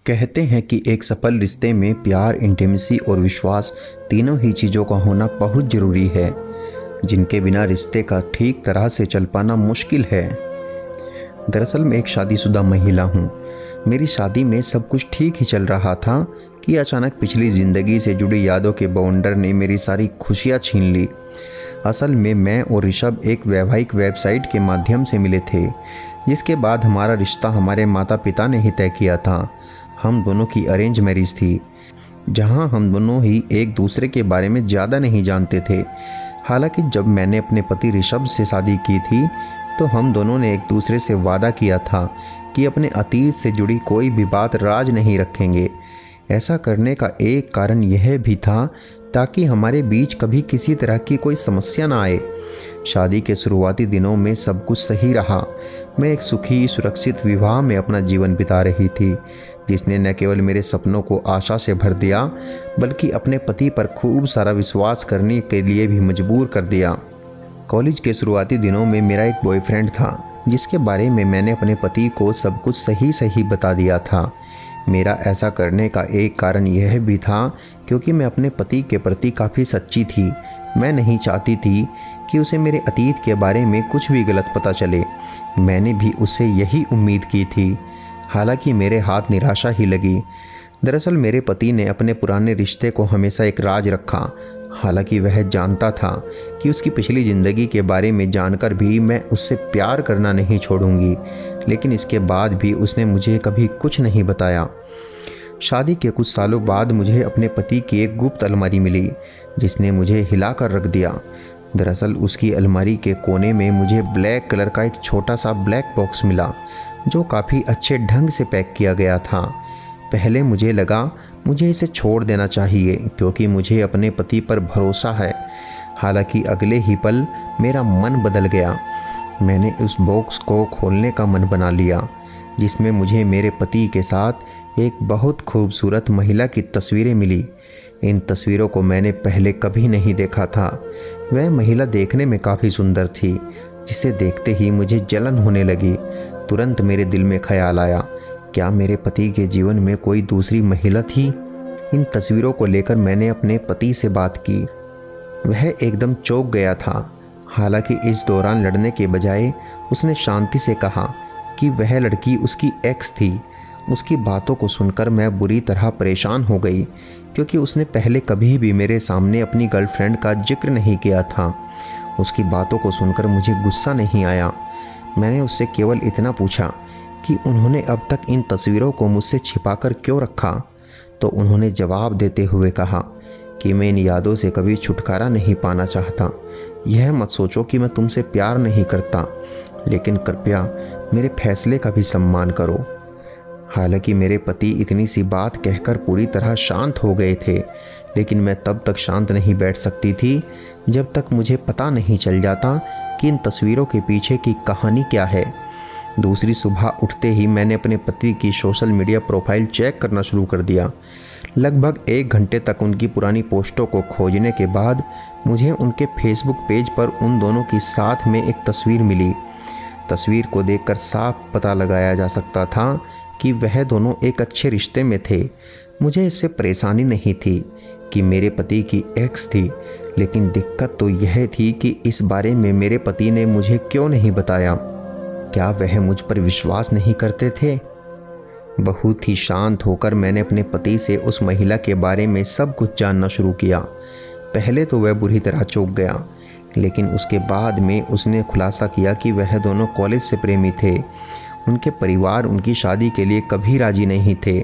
कहते हैं कि एक सफल रिश्ते में प्यार, इंटीमेसी और विश्वास तीनों ही चीज़ों का होना बहुत ज़रूरी है, जिनके बिना रिश्ते का ठीक तरह से चल पाना मुश्किल है। दरअसल मैं एक शादीशुदा महिला हूँ। मेरी शादी में सब कुछ ठीक ही चल रहा था कि अचानक पिछली ज़िंदगी से जुड़ी यादों के बवंडर ने मेरी सारी खुशियाँ छीन ली। असल में मैं और ऋषभ एक वैवाहिक वेबसाइट के माध्यम से मिले थे, जिसके बाद हमारा रिश्ता हमारे माता पिता ने ही तय किया था। हम दोनों की अरेंज मैरिज थी, जहां हम दोनों ही एक दूसरे के बारे में ज़्यादा नहीं जानते थे। हालांकि जब मैंने अपने पति ऋषभ से शादी की थी तो हम दोनों ने एक दूसरे से वादा किया था कि अपने अतीत से जुड़ी कोई भी बात राज नहीं रखेंगे। ऐसा करने का एक कारण यह भी था ताकि हमारे बीच कभी किसी तरह की कोई समस्या ना आए। शादी के शुरुआती दिनों में सब कुछ सही रहा। मैं एक सुखी, सुरक्षित विवाह में अपना जीवन बिता रही थी, जिसने न केवल मेरे सपनों को आशा से भर दिया, बल्कि अपने पति पर खूब सारा विश्वास करने के लिए भी मजबूर कर दिया। कॉलेज के शुरुआती दिनों में मेरा एक बॉयफ्रेंड था, जिसके बारे में मैंने अपने पति को सब कुछ सही सही बता दिया था। मेरा ऐसा करने का एक कारण यह भी था क्योंकि मैं अपने पति के प्रति काफ़ी सच्ची थी। मैं नहीं चाहती थी कि उसे मेरे अतीत के बारे में कुछ भी गलत पता चले। मैंने भी उससे यही उम्मीद की थी। हालांकि मेरे हाथ निराशा ही लगी। दरअसल मेरे पति ने अपने पुराने रिश्ते को हमेशा एक राज रखा। हालांकि वह जानता था कि उसकी पिछली ज़िंदगी के बारे में जानकर भी मैं उससे प्यार करना नहीं छोड़ूंगी, लेकिन इसके बाद भी उसने मुझे कभी कुछ नहीं बताया। शादी के कुछ सालों बाद मुझे अपने पति की एक गुप्त अलमारी मिली, जिसने मुझे हिला कर रख दिया। दरअसल उसकी अलमारी के कोने में मुझे ब्लैक कलर का एक छोटा सा ब्लैक बॉक्स मिला, जो काफ़ी अच्छे ढंग से पैक किया गया था। पहले मुझे लगा मुझे इसे छोड़ देना चाहिए, क्योंकि मुझे अपने पति पर भरोसा है। हालांकि अगले ही पल मेरा मन बदल गया। मैंने उस बॉक्स को खोलने का मन बना लिया, जिसमें मुझे मेरे पति के साथ एक बहुत खूबसूरत महिला की तस्वीरें मिली। इन तस्वीरों को मैंने पहले कभी नहीं देखा था। वह महिला देखने में काफ़ी सुंदर थी, जिसे देखते ही मुझे जलन होने लगी। तुरंत मेरे दिल में ख्याल आया, क्या मेरे पति के जीवन में कोई दूसरी महिला थी? इन तस्वीरों को लेकर मैंने अपने पति से बात की। वह एकदम चौंक गया था। हालांकि इस दौरान लड़ने के बजाय उसने शांति से कहा कि वह लड़की उसकी एक्स थी। उसकी बातों को सुनकर मैं बुरी तरह परेशान हो गई, क्योंकि उसने पहले कभी भी मेरे सामने अपनी गर्लफ्रेंड का जिक्र नहीं किया था। उसकी बातों को सुनकर मुझे गुस्सा नहीं आया। मैंने उससे केवल इतना पूछा कि उन्होंने अब तक इन तस्वीरों को मुझसे छिपाकर क्यों रखा। तो उन्होंने जवाब देते हुए कहा कि मैं इन यादों से कभी छुटकारा नहीं पाना चाहता। यह मत सोचो कि मैं तुमसे प्यार नहीं करता, लेकिन कृपया मेरे फैसले का भी सम्मान करो। हालांकि मेरे पति इतनी सी बात कहकर पूरी तरह शांत हो गए थे, लेकिन मैं तब तक शांत नहीं बैठ सकती थी जब तक मुझे पता नहीं चल जाता कि इन तस्वीरों के पीछे की कहानी क्या है। दूसरी सुबह उठते ही मैंने अपने पति की सोशल मीडिया प्रोफाइल चेक करना शुरू कर दिया। लगभग 1 घंटे तक उनकी पुरानी पोस्टों को खोजने के बाद मुझे उनके फेसबुक पेज पर उन दोनों की साथ में एक तस्वीर मिली। तस्वीर को देखकर साफ पता लगाया जा सकता था कि वह दोनों एक अच्छे रिश्ते में थे। मुझे इससे परेशानी नहीं थी कि मेरे पति की एक्स थी, लेकिन दिक्कत तो यह थी कि इस बारे में मेरे पति ने मुझे क्यों नहीं बताया। क्या वह मुझ पर विश्वास नहीं करते थे? बहुत ही शांत होकर मैंने अपने पति से उस महिला के बारे में सब कुछ जानना शुरू किया। पहले तो वह बुरी तरह चौंक गया, लेकिन उसके बाद में उसने खुलासा किया कि वह दोनों कॉलेज से प्रेमी थे। उनके परिवार उनकी शादी के लिए कभी राजी नहीं थे।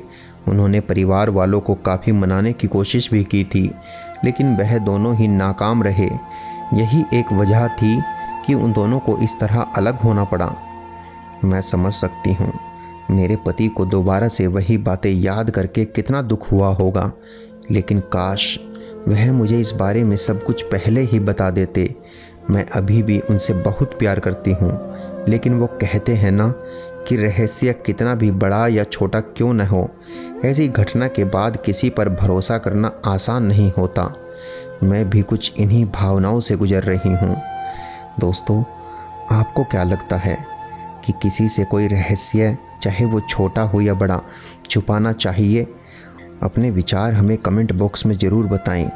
उन्होंने परिवार वालों को काफ़ी मनाने की कोशिश भी की थी, लेकिन वह दोनों ही नाकाम रहे। यही एक वजह थी कि उन दोनों को इस तरह अलग होना पड़ा। मैं समझ सकती हूँ मेरे पति को दोबारा से वही बातें याद करके कितना दुख हुआ होगा, लेकिन काश वह मुझे इस बारे में सब कुछ पहले ही बता देते। मैं अभी भी उनसे बहुत प्यार करती हूँ, लेकिन वो कहते हैं ना कि रहस्य कितना भी बड़ा या छोटा क्यों न हो, ऐसी घटना के बाद किसी पर भरोसा करना आसान नहीं होता। मैं भी कुछ इन्हीं भावनाओं से गुजर रही हूँ। दोस्तों, आपको क्या लगता है कि किसी से कोई रहस्य चाहे वो छोटा हो या बड़ा, छुपाना चाहिए? अपने विचार हमें कमेंट बॉक्स में ज़रूर बताएं।